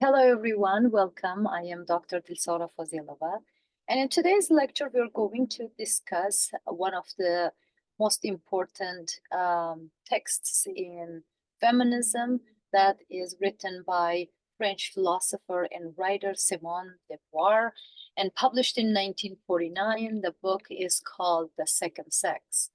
Hello, everyone. Welcome. I am Dr. Dilsora Fozilova. And in today's lecture, we're going to discuss one of the most important texts in feminism that is written by French philosopher and writer Simone de Beauvoir and published in 1949. The book is called The Second Sex.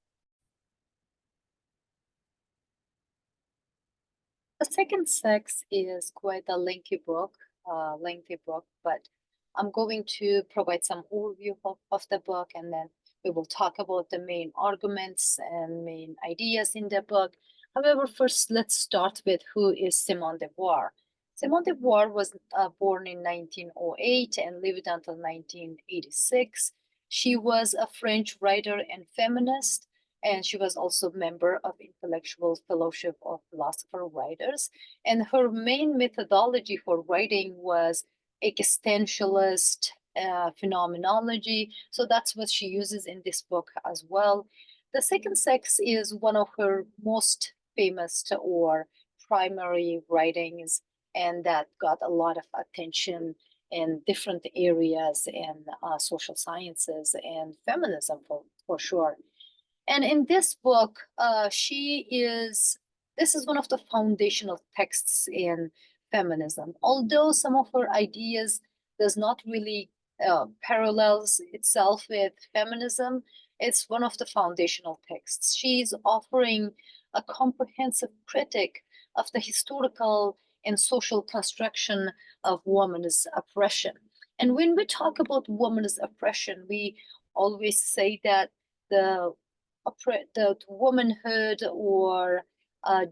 The Second Sex is quite a lengthy book, but I'm going to provide some overview of the book, and then we will talk about the main arguments and main ideas in the book. However, first, let's start with who is Simone de Beauvoir. Simone de Beauvoir was born in 1908 and lived until 1986. She was a French writer and feminist, and she was also a member of Intellectual Fellowship of Philosopher Writers. And her main methodology for writing was existentialist phenomenology. So that's what she uses in this book as well. The Second Sex is one of her most famous or primary writings, and that got a lot of attention in different areas in social sciences and feminism for sure. And in this book, this is one of the foundational texts in feminism. Although some of her ideas does not really parallels itself with feminism, it's one of the foundational texts. She's offering a comprehensive critique of the historical and social construction of woman's oppression. And when we talk about woman's oppression, we always say that the the womanhood or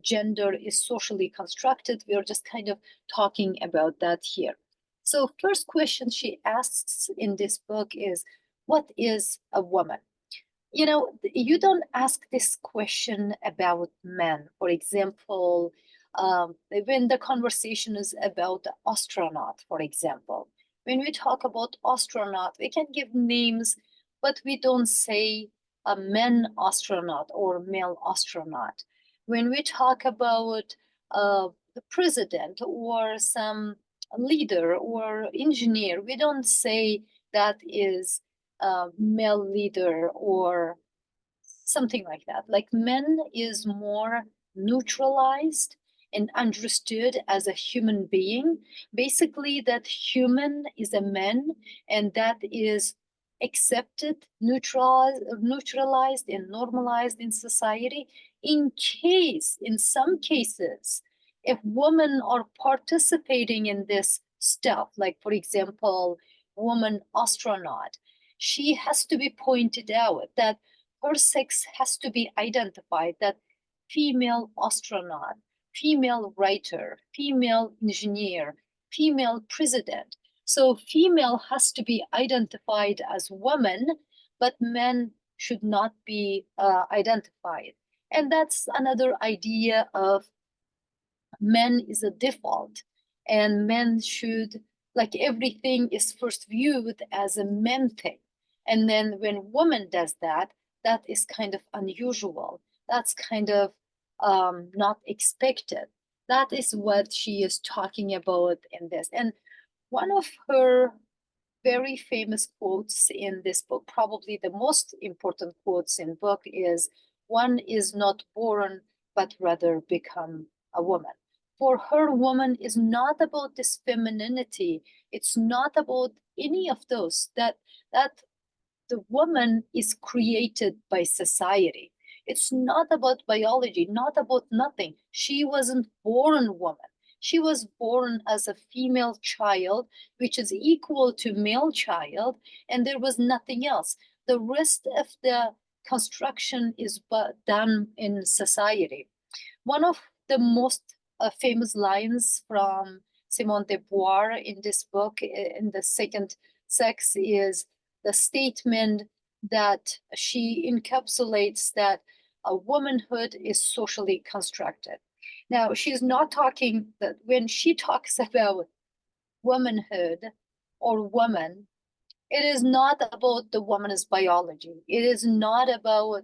gender is socially constructed. We are just kind of talking about that here. So first question she asks in this book is, what is a woman? You know, you don't ask this question about men. For example, when the conversation is about the astronaut, for example, when we talk about astronaut, we can give names, but we don't say a man astronaut or male astronaut. When we talk about the president or some leader or engineer, we don't say that is a male leader or something like that. Like men is more neutralized and understood as a human being. Basically, that human is a man, and that is accepted, neutralized, and normalized in society. In some cases, if women are participating in this stuff, like for example, woman astronaut, she has to be pointed out that her sex has to be identified, that female astronaut, female writer, female engineer, female president. So female has to be identified as woman, but men should not be identified. And that's another idea of men is a default, and men should, like everything is first viewed as a men thing. And then when woman does that, that is kind of unusual. That's kind of not expected. That is what she is talking about in this. And one of her very famous quotes in this book, probably the most important quotes in book, is one is not born, but rather become a woman. For her, woman is not about this femininity. It's not about any of those, that the woman is created by society. It's not about biology, not about nothing. She wasn't born woman. She was born as a female child, which is equal to male child, and there was nothing else. The rest of the construction is done in society. One of the most famous lines from Simone de Beauvoir in this book, in The Second Sex, is the statement that she encapsulates that a womanhood is socially constructed. Now, she's not talking that when she talks about womanhood or woman, it is not about the woman's biology. It is not about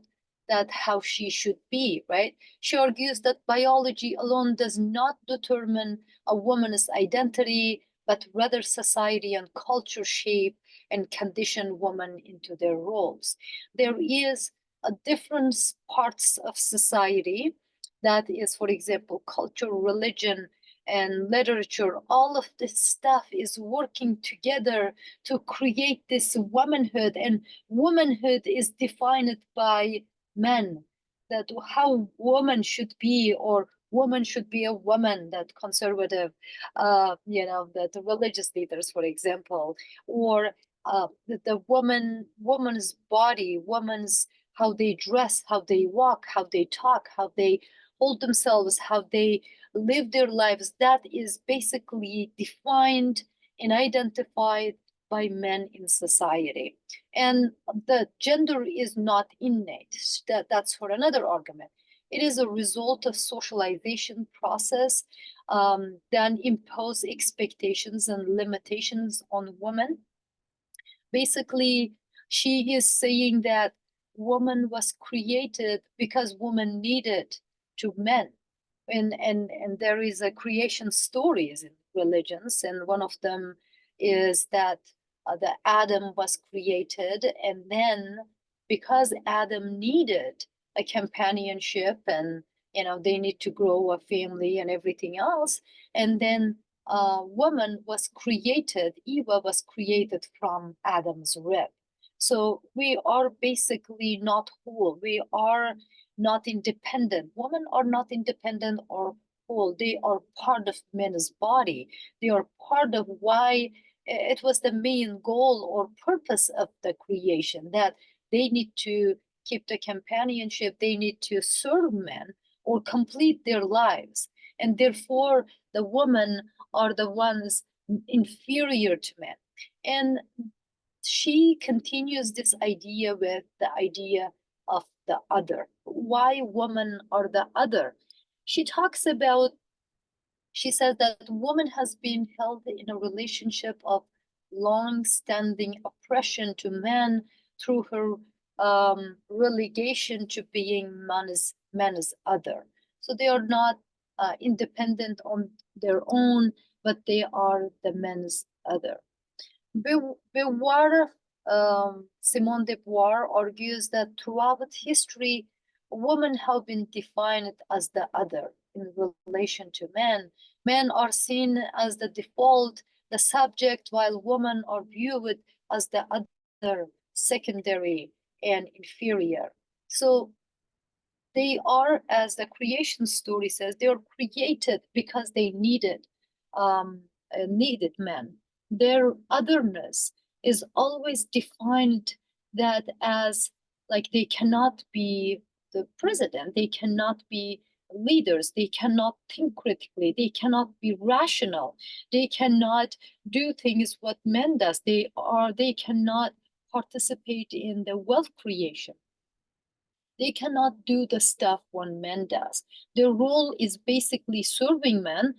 that how she should be, right? She argues that biology alone does not determine a woman's identity, but rather society and culture shape and condition women into their roles. There is a different parts of society that is, for example, culture, religion, and literature. All of this stuff is working together to create this womanhood, and womanhood is defined by men, that how woman should be, or woman should be a woman, that conservative, that the religious leaders, for example, or the woman's body, woman's how they dress, how they walk, how they talk, how they hold themselves, how they live their lives, that is basically defined and identified by men in society. And the gender is not innate. That's for another argument. It is a result of socialization process, then impose expectations and limitations on women. Basically, she is saying that woman was created because woman needed to men. And there is a creation stories in religions, and one of them is that the Adam was created, and then because Adam needed a companionship, and they need to grow a family and everything else, and then woman was created, Eva was created from Adam's rib. So we are basically not whole. We are not independent. Women are not independent or whole. They are part of men's body. They are part of why it was the main goal or purpose of the creation, that they need to keep the companionship, they need to serve men or complete their lives. And therefore, the women are the ones inferior to men. And she continues this idea with the idea of the other. Why women are the other? She talks about, she says that woman has been held in a relationship of long-standing oppression to men through her relegation to being man's other. So they are not independent on their own, but they are the men's other. Beauvoir, Simone de Beauvoir argues that throughout history, women have been defined as the other in relation to men. Men are seen as the default, the subject, while women are viewed as the other, secondary, and inferior. So they are, as the creation story says, they are created because they needed men. Their otherness is always defined that as, like, they cannot be the president, they cannot be leaders, they cannot think critically, they cannot be rational, they cannot do things what men does, they cannot participate in the wealth creation. They cannot do the stuff one man does. Their role is basically serving men,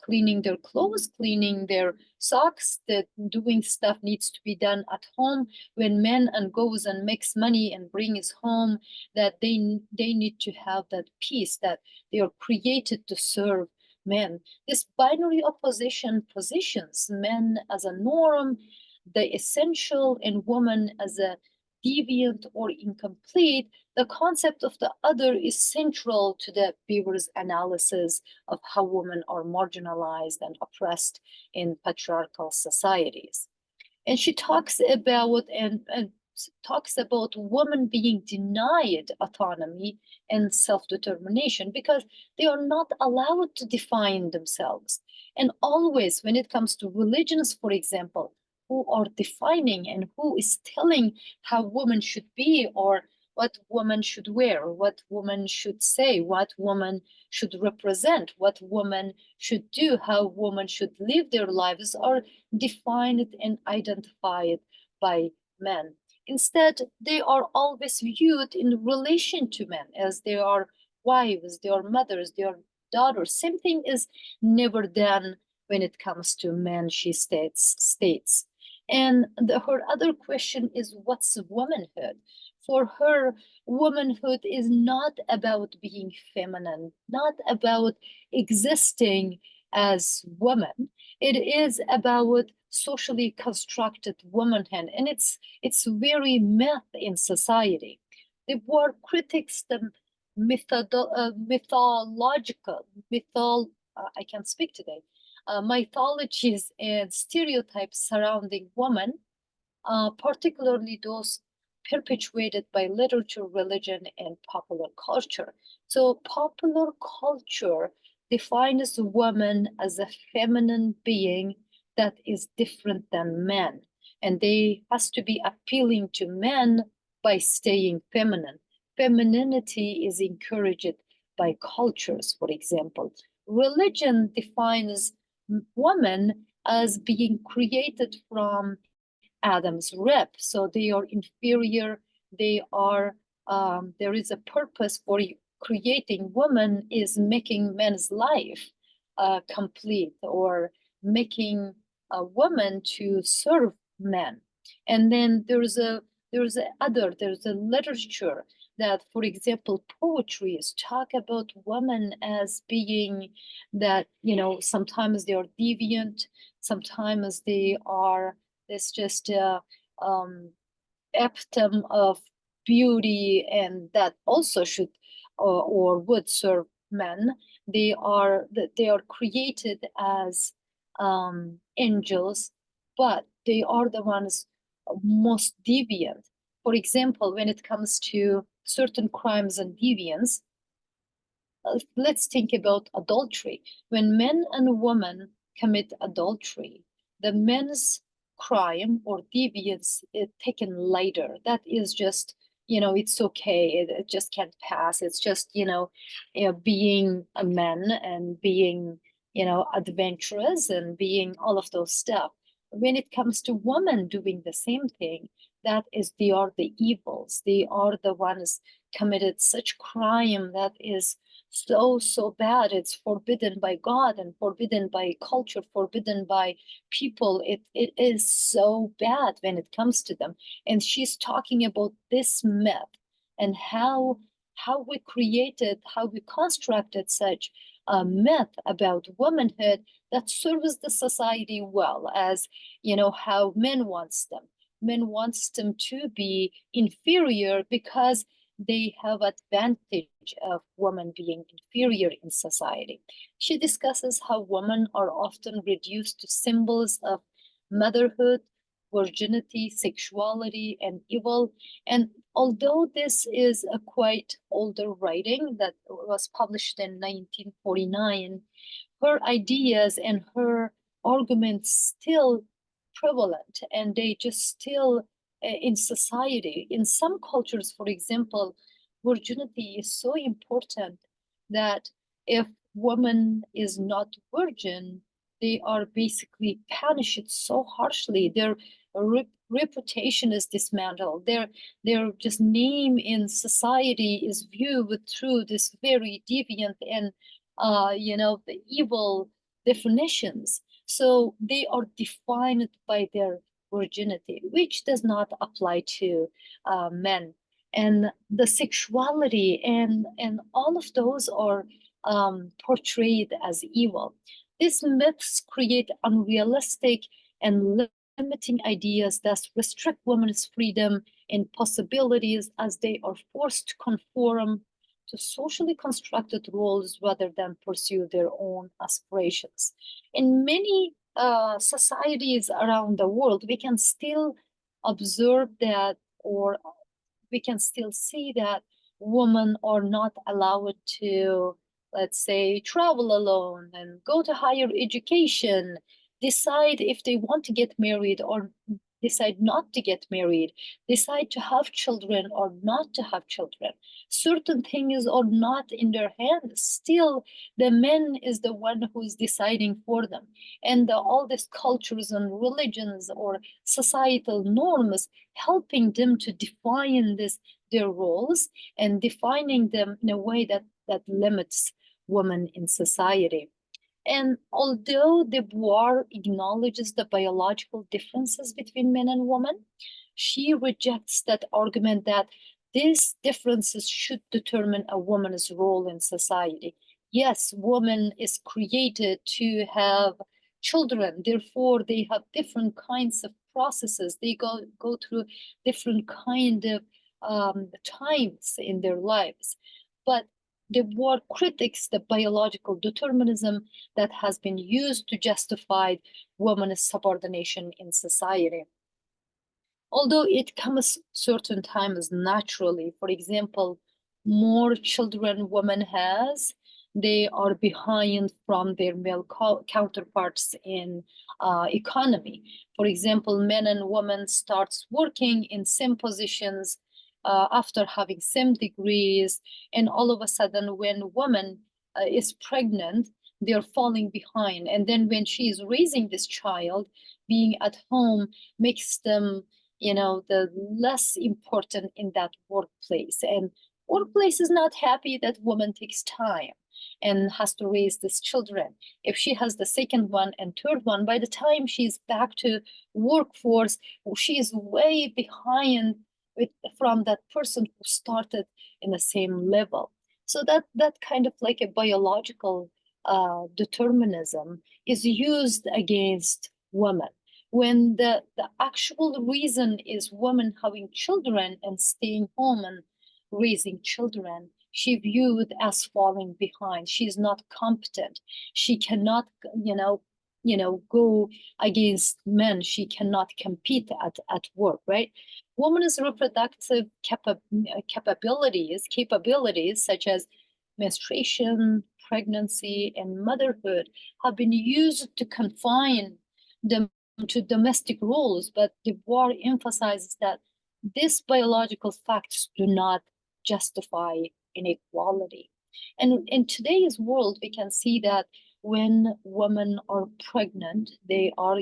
cleaning their clothes, cleaning their socks, that doing stuff needs to be done at home. When men and goes and makes money and brings home, that they need to have that peace, that they are created to serve men. This binary opposition positions men as a norm, the essential, and woman as a deviant or incomplete. The concept of the other is central to the Beauvoir's analysis of how women are marginalized and oppressed in patriarchal societies. And she talks about women being denied autonomy and self-determination because they are not allowed to define themselves. And always, when it comes to religions, for example, who are defining and who is telling how women should be, or what women should wear, what women should say, what women should represent, what women should do, how women should live their lives, are defined and identified by men. Instead, they are always viewed in relation to men, as they are wives, they are mothers, they are daughters. Same thing is never done when it comes to men, she states. And her other question is, what's womanhood? For her, womanhood is not about being feminine, not about existing as woman. It is about socially constructed womanhood, and it's very myth in society. The war critics the mythological I can't speak today, mythologies and stereotypes surrounding women, particularly those perpetuated by literature, religion, and popular culture. So popular culture defines a woman as a feminine being that is different than men, and they has to be appealing to men by staying feminine. Femininity is encouraged by cultures, for example. Religion defines woman as being created from Adam's rib. So they are inferior. They are, there is a purpose for creating woman is making men's life complete, or making a woman to serve men. And then there's a literature that, for example, poetries talk about women as being that, sometimes they are deviant, sometimes they are, it's just a epitome of beauty, and that also should or would serve men. They are created as angels, but they are the ones most deviant. For example, when it comes to certain crimes and deviance, let's think about adultery. When men and women commit adultery, the men's crime or deviance is taken lighter. That is just, it's okay. It just can't pass. It's just, being a man and being, adventurous and being all of those stuff. When it comes to women doing the same thing, that is, they are the evils. They are the ones committed such crime that is so bad. It's forbidden by God and forbidden by culture, forbidden by people. It is so bad when it comes to them. And she's talking about this myth and how we constructed such a myth about womanhood that serves the society well, as how men wants them to be inferior because they have advantage of women being inferior in society. She discusses how women are often reduced to symbols of motherhood, virginity, sexuality, and evil. And although this is a quite older writing that was published in 1949, her ideas and her arguments still prevalent, and they just still in society. In some cultures, for example, virginity is so important that if woman is not virgin, they are basically punished so harshly. Their reputation is dismantled. Their just name in society is viewed through this very deviant and the evil definitions. So they are defined by their virginity, which does not apply to men. And the sexuality and all of those are portrayed as evil. These myths create unrealistic and limiting ideas that restrict women's freedom and possibilities, as they are forced to conform to socially constructed roles rather than pursue their own aspirations. In many societies around the world, we can still observe that, or we can still see that women are not allowed to, let's say, travel alone and go to higher education, decide if they want to get married or decide not to get married, decide to have children or not to have children. Certain things are not in their hands. Still, the man is the one who is deciding for them. And all these cultures and religions or societal norms helping them to define their roles and defining them in a way that limits women in society. And although the Beauvoir acknowledges the biological differences between men and women, she rejects that argument that these differences should determine a woman's role in society. Yes, woman is created to have children, therefore they have different kinds of processes. They go through different kind of times in their lives. But the war critics the biological determinism that has been used to justify women's subordination in society. Although it comes certain times naturally, for example, more children women has, they are behind from their male counterparts in economy. For example, men and women starts working in same positions after having same degrees, and all of a sudden when woman is pregnant, they're falling behind. And then when she is raising this child, being at home makes them the less important in that workplace. And workplace is not happy that woman takes time and has to raise these children. If she has the second one and third one, by the time she's back to workforce, she is way behind from that person who started in the same level. So that kind of like a biological determinism is used against women when the actual reason is women having children and staying home and raising children, she viewed as falling behind. She's not competent. She cannot, go against men. She cannot compete at work, right? Women's reproductive capabilities such as menstruation, pregnancy, and motherhood have been used to confine them to domestic roles, but Beauvoir emphasizes that these biological facts do not justify inequality. And in today's world, we can see that when women are pregnant, they are,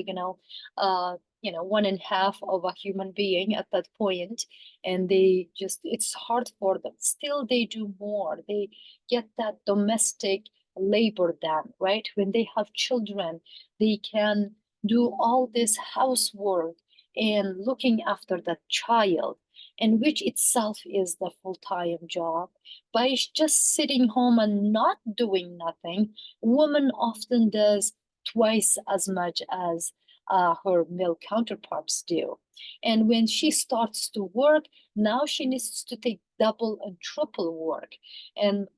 one and a half of a human being at that point, and it's hard for them. Still, they do more. They get that domestic labor done, right? When they have children, they can do all this housework and looking after that child, and which itself is the full-time job. By just sitting home and not doing nothing, woman often does twice as much as her male counterparts do. And when she starts to work, now she needs to take double and triple work. And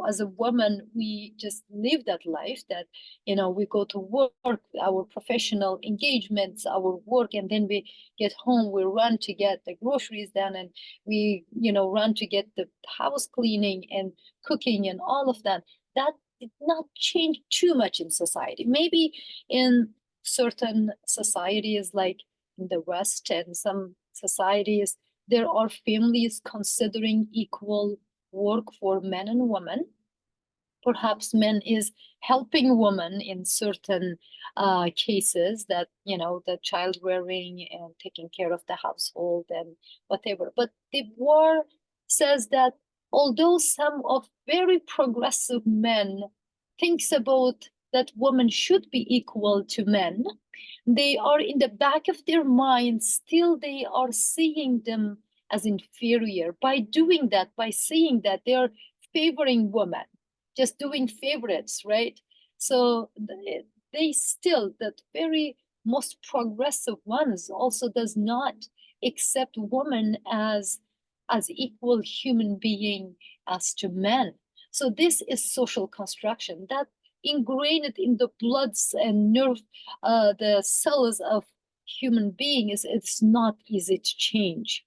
as a woman, we just live that life that, we go to work, our professional engagements, our work, and then we get home, we run to get the groceries done, and we, run to get the house cleaning and cooking and all of that. That did not change too much in society. Maybe in certain societies, like in the West and some societies, there are families considering equal work for men and women. Perhaps men is helping women in certain cases that, the child rearing and taking care of the household and whatever. But Beauvoir says that although some of very progressive men thinks about that women should be equal to men, they are in the back of their minds, still they are seeing them as inferior. By doing that, by saying that, they are favoring women, just doing favorites, right? So they still, that very most progressive ones also does not accept women as equal human being as to men. So this is social construction that ingrained in the bloods and nerve, the cells of human beings. It's not easy to change.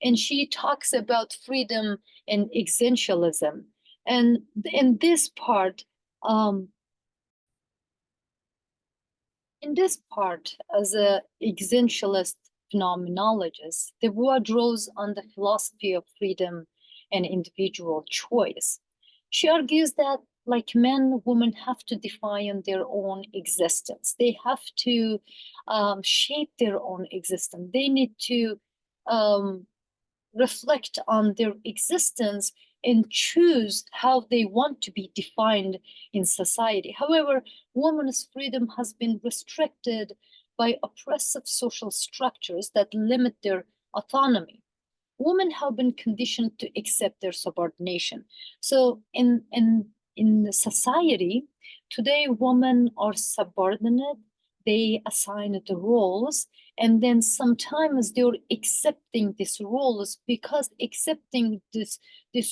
And she talks about freedom and existentialism. And in this part, as a existentialist phenomenologist, Beauvoir draws on the philosophy of freedom and individual choice. She argues that, like men, women have to define their own existence. They have to shape their own existence. They need to reflect on their existence and choose how they want to be defined in society. However, women's freedom has been restricted by oppressive social structures that limit their autonomy. women have been conditioned to accept their subordination. So in the society today, women are subordinate. They assign the roles, and then sometimes they're accepting these roles because accepting these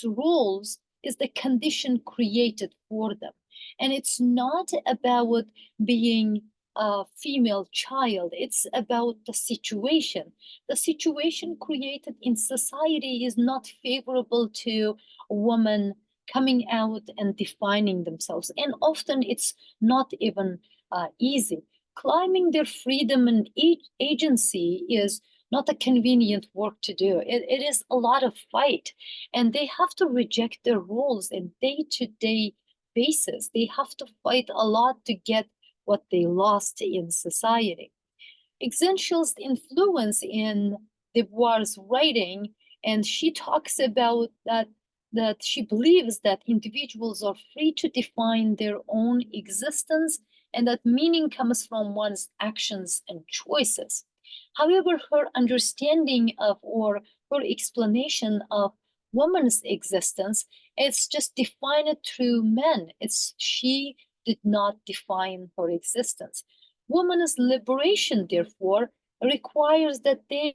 roles is the condition created for them. And it's not about being a female child, it's about the situation. The situation created in society is not favorable to women coming out and defining themselves. And often it's not even easy. Claiming their freedom and agency is not a convenient work to do. It is a lot of fight. And they have to reject their roles in day-to-day basis. They have to fight a lot to get what they lost in society. Existentialist influence in Beauvoir's writing, and she talks about that she believes that individuals are free to define their own existence and that meaning comes from one's actions and choices. However, her understanding of or her explanation of woman's existence is just defined through men. It's she did not define her existence. Women's liberation, therefore, requires that they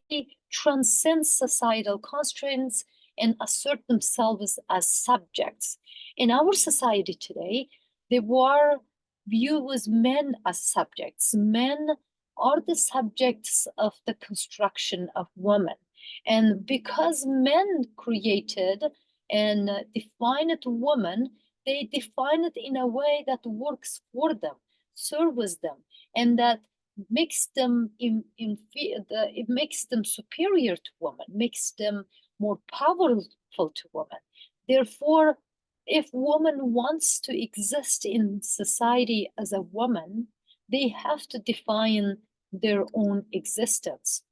transcend societal constraints and assert themselves as subjects. In our society today, the war views men as subjects. Men are the subjects of the construction of women. And because men created and defined woman, they define it in a way that works for them, serves them, and that makes them it makes them superior to women, makes them more powerful to women. Therefore, if woman wants to exist in society as a woman, they have to define their own existence.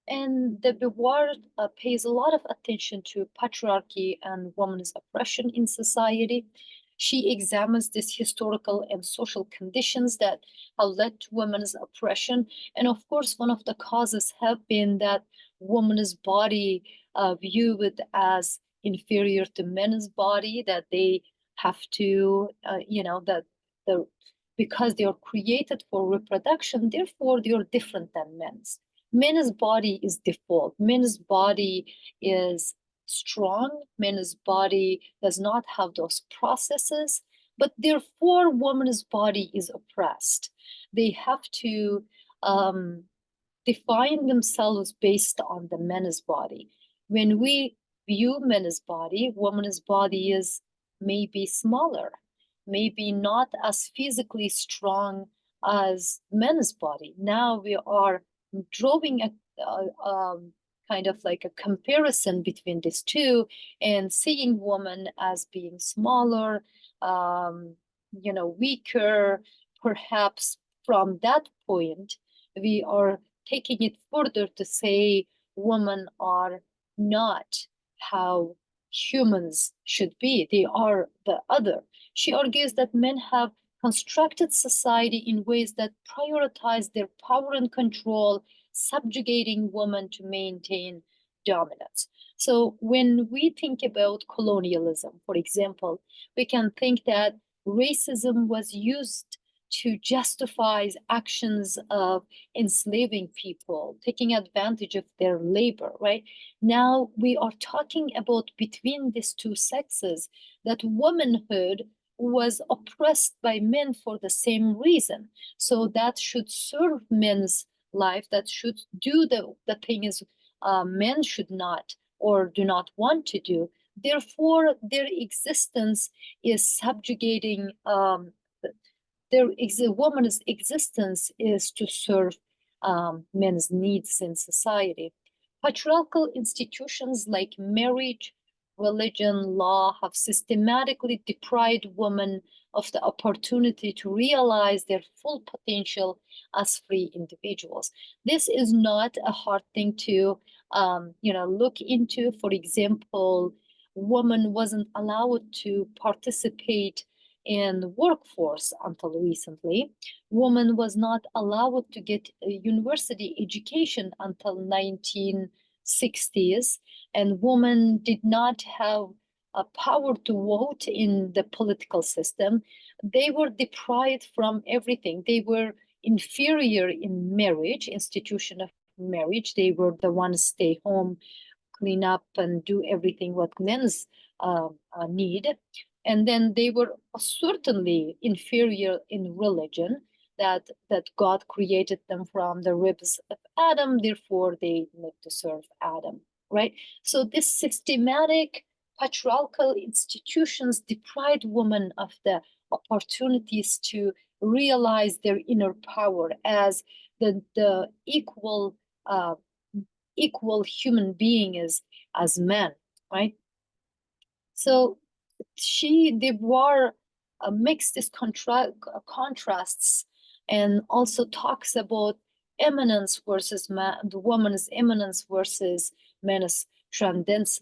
And the Beauvoir pays a lot of attention to patriarchy and women's oppression in society. She examines these historical and social conditions that have led to women's oppression. And of course, one of the causes have been that woman's body viewed as inferior to men's body, that they have to, that the because they are created for reproduction, therefore they are different than men's. Men's body is default. Men's body is strong. Men's body does not have those processes, but therefore woman's body is oppressed. They have to define themselves based on the men's body. When we view men's body, woman's body is maybe smaller, maybe not as physically strong as men's body. Now we are drawing a kind of like a comparison between these two and seeing women as being smaller, weaker. Perhaps from that point, we are taking it further to say women are not how humans should be. They are the other. She argues that men have constructed society in ways that prioritize their power and control, subjugating women to maintain dominance. So when we think about colonialism, for example, we can think that racism was used to justify actions of enslaving people, taking advantage of their labor, right? Now we are talking about between these two sexes, that womanhood was oppressed by men for the same reason. So that should serve men's life, that should do the things men should not or do not want to do. Therefore, their existence is subjugating woman's existence is to serve men's needs in society. Patriarchal institutions like marriage, religion, law have systematically deprived women of the opportunity to realize their full potential as free individuals. This is not a hard thing to look into. For example, woman wasn't allowed to participate in the workforce until recently. Woman was not allowed to get a university education until 19 60s, and women did not have a power to vote in the political system. They were deprived from everything. They were inferior in marriage, institution of marriage. They were the ones stay home, clean up, and do everything what men's need. And then they were certainly inferior in religion, that God created them from the ribs of Adam, therefore they need to serve Adam, right? So this systematic patriarchal institutions deprived women of the opportunities to realize their inner power as the equal human being as men, right? So Beauvoir makes these contrasts, and also talks about eminence versus man, the woman's eminence versus man's transcendence.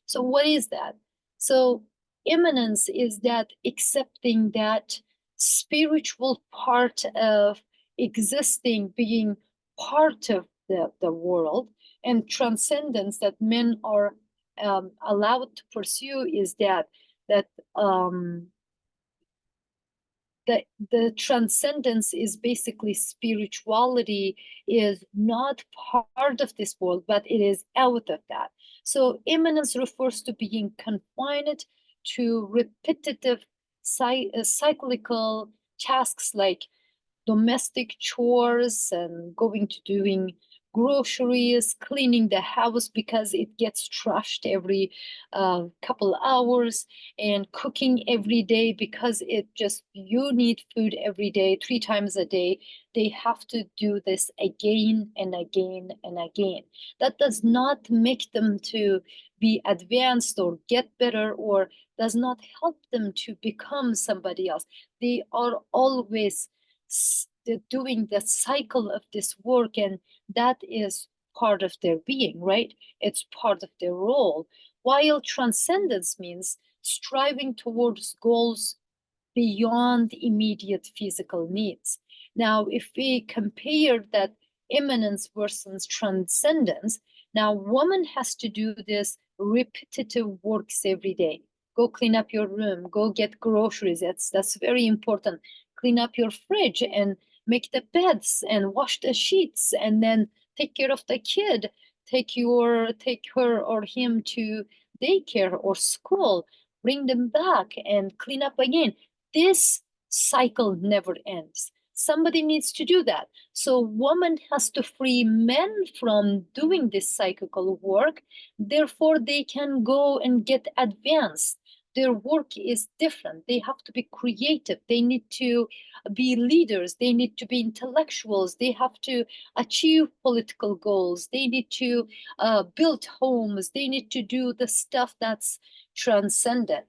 So what is that? So eminence is that accepting that spiritual part of existing, being part of the world, and transcendence that men are allowed to pursue is that um, the transcendence is basically spirituality is not part of this world, but it is out of that. So immanence refers to being confined to repetitive cyclical tasks like domestic chores and going to doing groceries, cleaning the house because it gets trashed every couple hours, and cooking every day because it just, you need food every day, 3 times a day. They have to do this again and again and again. That does not make them to be advanced or get better, or does not help them to become somebody else. They are always doing the cycle of this work, and that is part of their being, right? It's part of their role. While transcendence means striving towards goals beyond immediate physical needs. Now, if we compare that immanence versus transcendence, now woman has to do this repetitive works every day. Go clean up your room, go get groceries. That's very important. Clean up your fridge and make the beds and wash the sheets, and then take care of the kid. Take her or him to daycare or school. Bring them back and clean up again. This cycle never ends. Somebody needs to do that. So woman has to free men from doing this cyclical work. Therefore, they can go and get advanced. Their work is different. They have to be creative. They need to be leaders. They need to be intellectuals. They have to achieve political goals. They need to build homes. They need to do the stuff that's transcendent.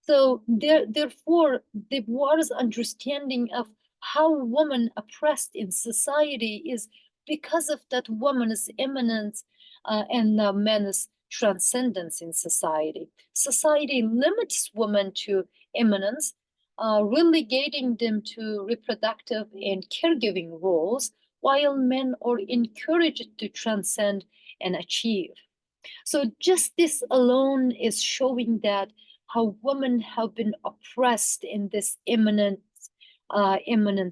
So therefore, the Beauvoir's understanding of how women oppressed in society is because of that woman's immanence and men's transcendence in society. Society limits women to immanence, relegating them to reproductive and caregiving roles, while men are encouraged to transcend and achieve. So just this alone is showing that how women have been oppressed in this immanent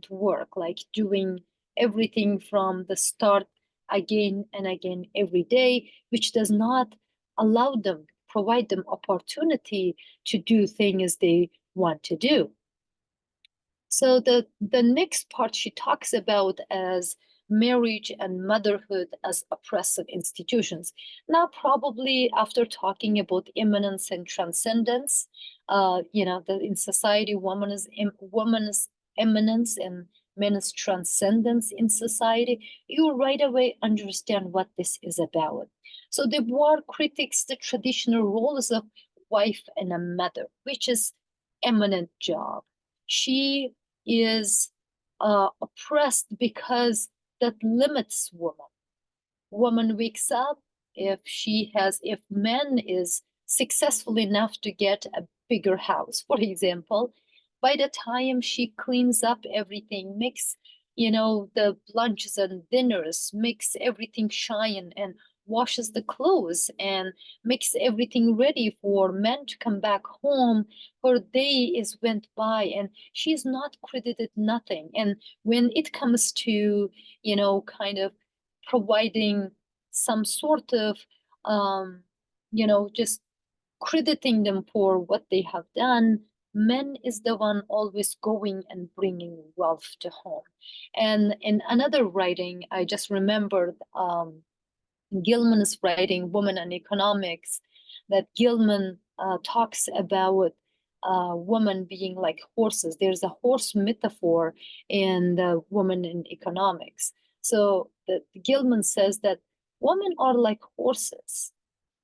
work, like doing everything from the start again and again every day, which does not allow them, provide them opportunity to do things they want to do. So the next part she talks about as marriage and motherhood as oppressive institutions. Now, probably after talking about immanence and transcendence, that in society, woman's immanence and men's transcendence in society, you right away understand what this is about. So the Beauvoir critiques the traditional roles of wife and a mother, which is eminent job. She is oppressed because that limits woman. Woman wakes up if man is successful enough to get a bigger house, for example, by the time she cleans up everything, makes the lunches and dinners, makes everything shine, and washes the clothes and makes everything ready for men to come back home. Her day is went by and she's not credited nothing. And when it comes to, kind of providing some sort of, just crediting them for what they have done, men is the one always going and bringing wealth to home. And in another writing, I just remembered Gilman's writing, Woman and Economics, that Gilman talks about women being like horses. There's a horse metaphor in the Woman in Economics. So Gilman says that women are like horses.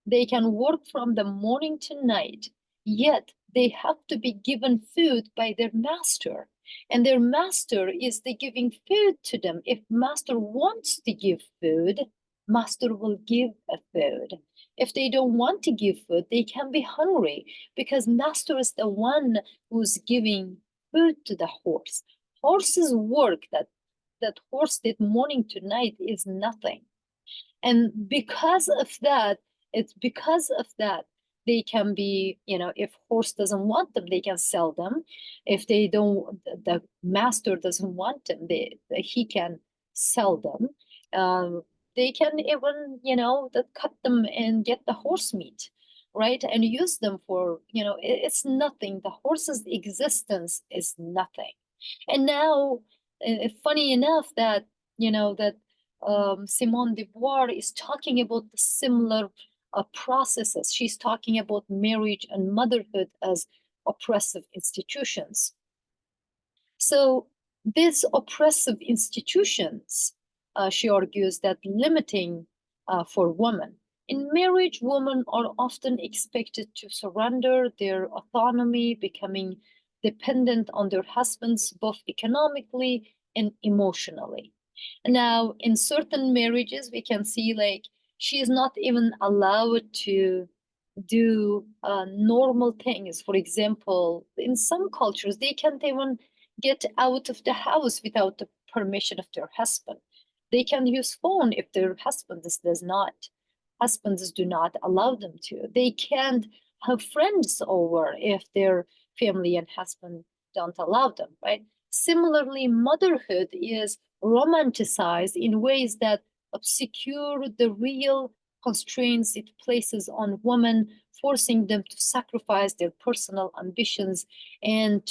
They can work from the morning to night, yet they have to be given food by their master. And their master is the giving food to them. If master wants to give food, master will give a food. If they don't want to give food, they can be hungry because master is the one who's giving food to the horse. Horse's work that horse did morning to night is nothing. And because of that, they can be, if horse doesn't want them, they can sell them. If they don't, the master doesn't want them, he can sell them. They can even, cut them and get the horse meat, right? And use them for, it's nothing. The horse's existence is nothing. And now, funny enough that, that Simone de Beauvoir is talking about the similar processes. She's talking about marriage and motherhood as oppressive institutions. So these oppressive institutions, she argues, that limiting for women. In marriage, women are often expected to surrender their autonomy, becoming dependent on their husbands both economically and emotionally. Now, in certain marriages, we can see like she is not even allowed to do normal things. For example, in some cultures, they can't even get out of the house without the permission of their husband. They can use phone if their husbands does not. Husbands do not allow them to. They can't have friends over if their family and husband don't allow them, right? Similarly, motherhood is romanticized in ways that obscure the real constraints it places on women, forcing them to sacrifice their personal ambitions and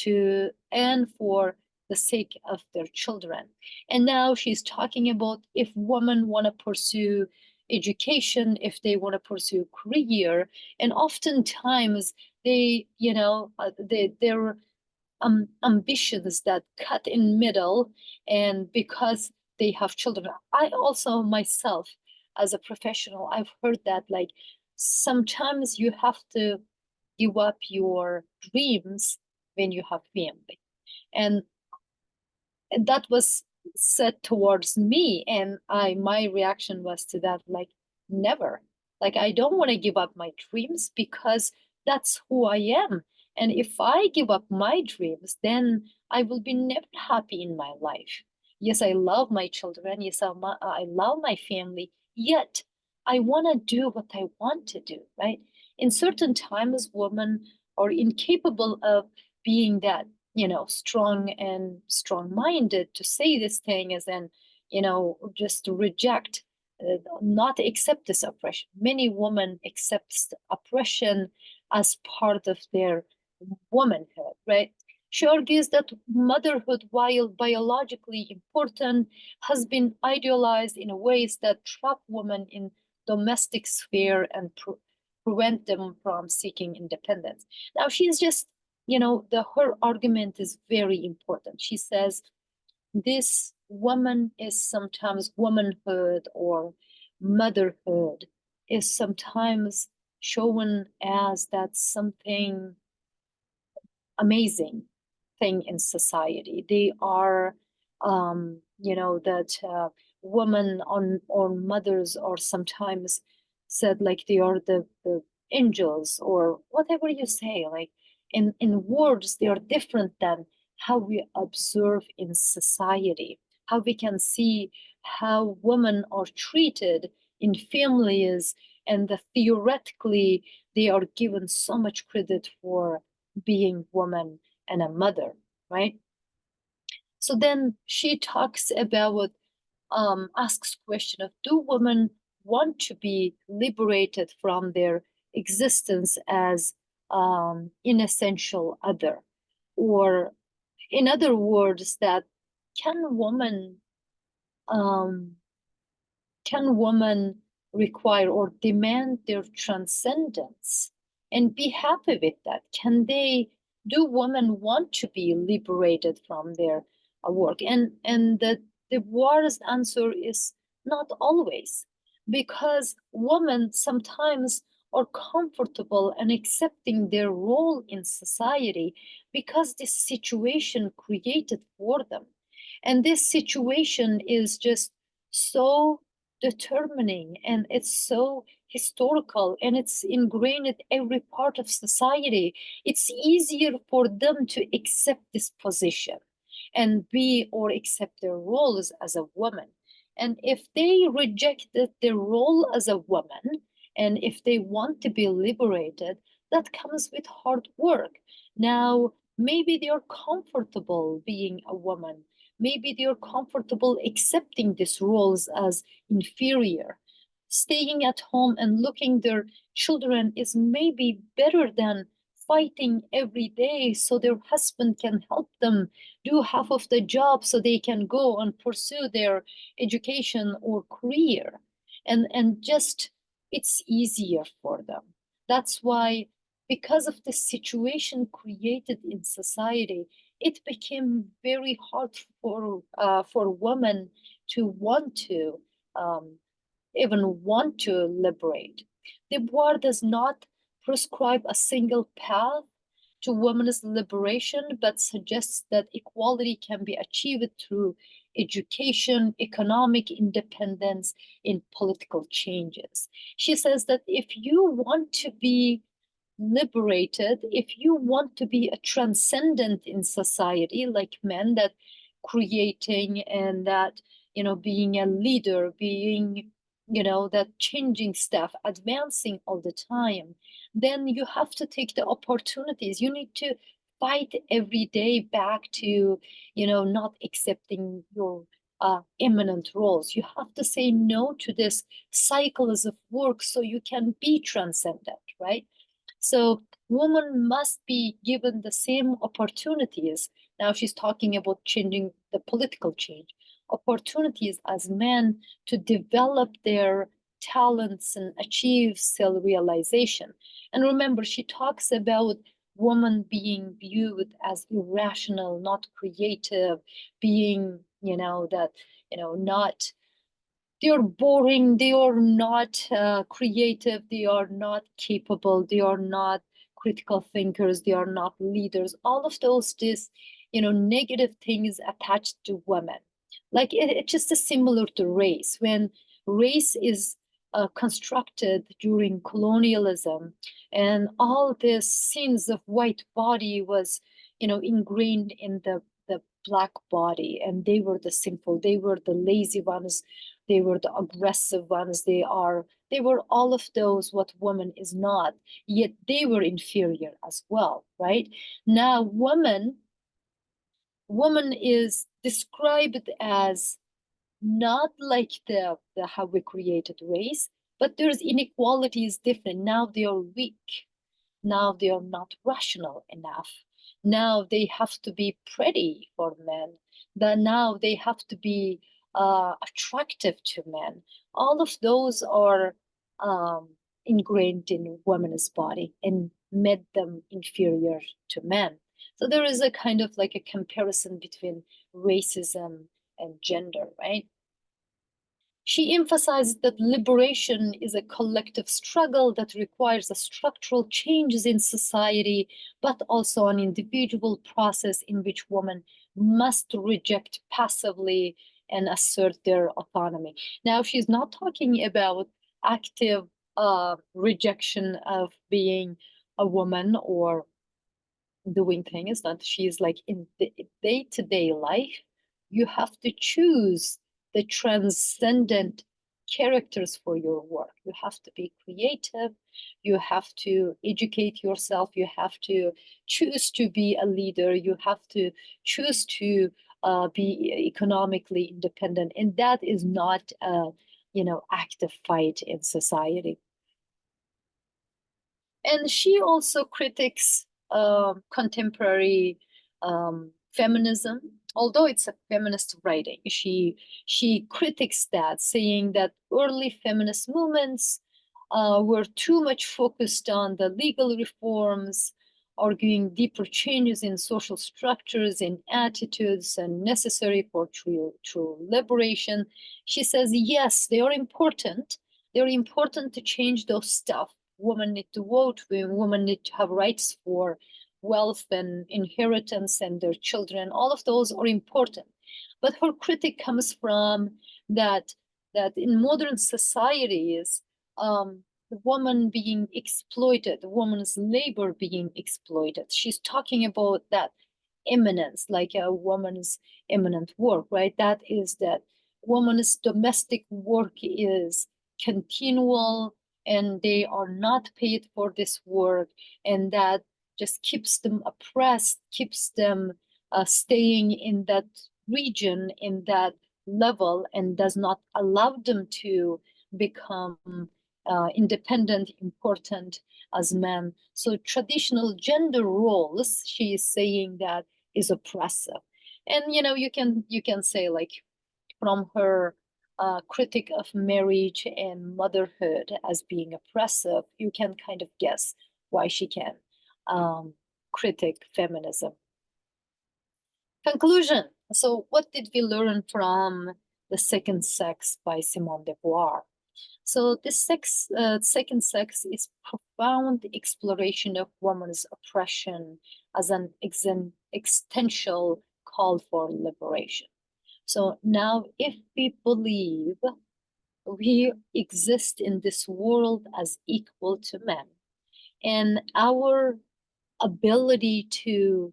for the sake of their children. And now she's talking about if women want to pursue education, if they want to pursue career, and oftentimes their ambitions that cut in middle, and because they have children. I also myself, as a professional, I've heard that like sometimes you have to give up your dreams when you have family. And that was said towards me, and my reaction was to that like, never. Like, I don't want to give up my dreams because that's who I am. And if I give up my dreams, then I will be never happy in my life. Yes, I love my children. Yes, I love my family. Yet I want to do what I want to do, right? In certain times, women are incapable of being that, strong-minded to say this thing, as in, just to reject, not accept this oppression. Many women accept oppression as part of their womanhood, right? She argues that motherhood, while biologically important, has been idealized in ways that trap women in domestic sphere and prevent them from seeking independence. Now, she's just, her argument is very important. She says this woman is sometimes womanhood or motherhood is sometimes shown as that something amazing thing in society. They are, that women or mothers are sometimes said like they are the angels or whatever you say. Like in words, they are different than how we observe in society. how we can see how women are treated in families, and that theoretically they are given so much credit for being woman and a mother, right? So then she talks about, asks question of, do women want to be liberated from their existence as inessential other? Or in other words, that can women um, can women require or demand their transcendence and be happy with that? Can they, do women want to be liberated from their work? And the Beauvoir's answer is not always, because women sometimes are comfortable and accepting their role in society because this situation created for them. And this situation is just so determining, and it's so historical, and it's ingrained in every part of society. It's easier for them to accept this position and be or accept their roles as a woman. And if they rejected their role as a woman, and if they want to be liberated, that comes with hard work. Now, maybe they're comfortable being a woman. Maybe they're comfortable accepting these roles as inferior. Staying at home and looking their children is maybe better than fighting every day so their husband can help them do half of the job so they can go and pursue their education or career. And just, it's easier for them. That's why, because of the situation created in society, it became very hard for women to want to, um, even want to liberate. The Beauvoir does not prescribe a single path to women's liberation, but suggests that equality can be achieved through education, economic independence, in political changes. She says that if you want to be liberated, if you want to be a transcendent in society like men, that creating and that, being a leader, being, that changing stuff, advancing all the time, then you have to take the opportunities. You need to fight every day back to, not accepting your imminent roles. You have to say no to this cycles of work so you can be transcendent, right? So women must be given the same opportunities. Now she's talking about changing the political change, opportunities as men to develop their talents and achieve self-realization. And remember, she talks about women being viewed as irrational, not creative, being, that, not, they are boring, they are not creative, they are not capable, they are not critical thinkers, they are not leaders. All of those, this, negative things attached to women. Like it's just a similar to race. When race is constructed during colonialism, and all this scenes of white body was, ingrained in the black body, and they were the simple, they were the lazy ones, they were the aggressive ones, they were all of those what woman is not, yet they were inferior as well, right? Now woman is described as not like the how we created race, but there's inequalities different. Now they are weak, now they are not rational enough. Now they have to be pretty for men. That now they have to be attractive to men. All of those are um, ingrained in women's body and made them inferior to men. So there is a kind of like a comparison between racism and gender, right? She emphasized that liberation is a collective struggle that requires a structural changes in society, but also an individual process in which women must reject passively and assert their autonomy. Now, she's not talking about active rejection of being a woman or doing things, that she's like in the day-to-day life, You have to choose the transcendent characters for your work. You have to be creative. You have to educate yourself. You have to choose to be a leader. You have to choose to be economically independent. And that is not a, active fight in society. And she also critiques contemporary feminism, although it's a feminist writing. She critiques that, saying that early feminist movements were too much focused on the legal reforms, arguing deeper changes in social structures and attitudes and necessary for true liberation. She says, yes, they are important. They're important to change those stuff. Women need to vote, women need to have rights for wealth and inheritance and their children. All of those are important. But her critique comes from that in modern societies, the woman being exploited, the woman's labor being exploited. She's talking about that immanence, like a woman's immanent work, right? That is that woman's domestic work is continual, and they are not paid for this work, and that just keeps them oppressed, keeps them staying in that region, in that level, and does not allow them to become independent, important as men. So traditional gender roles, she is saying, that is oppressive. And you can say, like, from her critic of marriage and motherhood as being oppressive, you can kind of guess why she can critic feminism. Conclusion. So what did we learn from The Second Sex by Simone de Beauvoir? So this second sex is profound exploration of woman's oppression as an existential call for liberation. So now, if we believe we exist in this world as equal to men, and our ability to,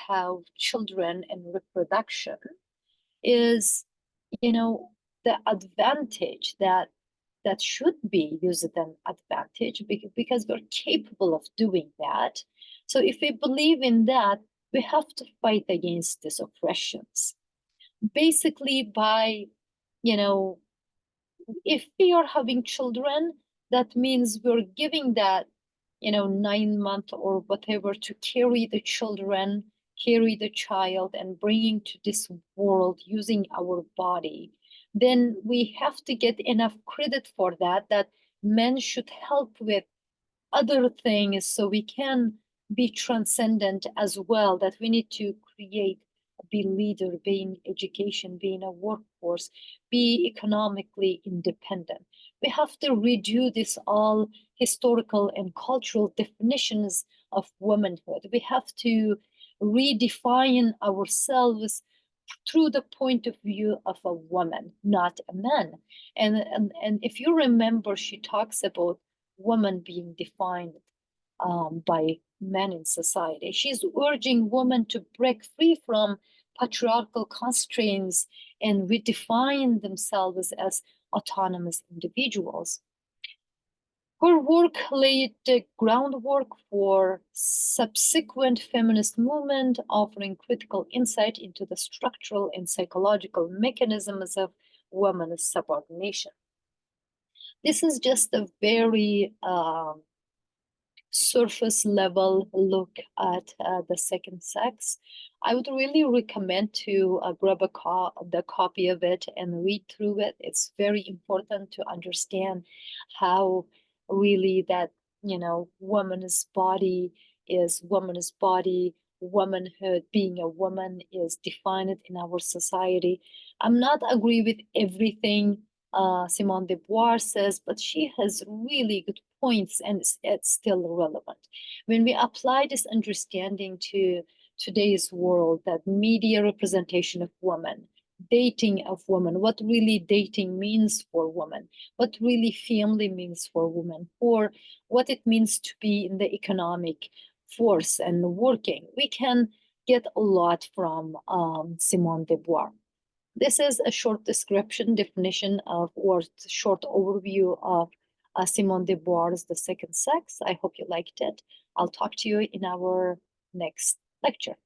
have children and reproduction is, the advantage that should be used as an advantage, because we're capable of doing that. So if we believe in that, we have to fight against these oppressions. Basically, by, if we are having children, that means we're giving that, 9 month or whatever to carry the children, carry the child, and bringing to this world using our body. Then we have to get enough credit for that, that men should help with other things so we can be transcendent as well, that we need to create, be leader, be in education, be in a workforce, be economically independent. We have to redo this all historical and cultural definitions of womanhood. We have to redefine ourselves through the point of view of a woman, not a man. And if you remember, she talks about woman being defined by men in society. She's urging women to break free from patriarchal constraints and redefine themselves as autonomous individuals. Her work laid the groundwork for subsequent feminist movement, offering critical insight into the structural and psychological mechanisms of women's subordination. This is just a very surface level look at the second sex. I would really recommend to grab the copy of it and read through it. It's very important to understand how really that, woman's body is woman's body, womanhood, being a woman is defined in our society. I'm not agree with everything Simone de Beauvoir says, but she has really good points, and it's still relevant. When we apply this understanding to today's world, that media representation of women, dating of women, what really dating means for women, what really family means for women, or what it means to be in the economic force and working, we can get a lot from Simone de Beauvoir. This is a short definition of, or short overview of Simone de Beauvoir's The Second Sex. I hope you liked it. I'll talk to you in our next lecture.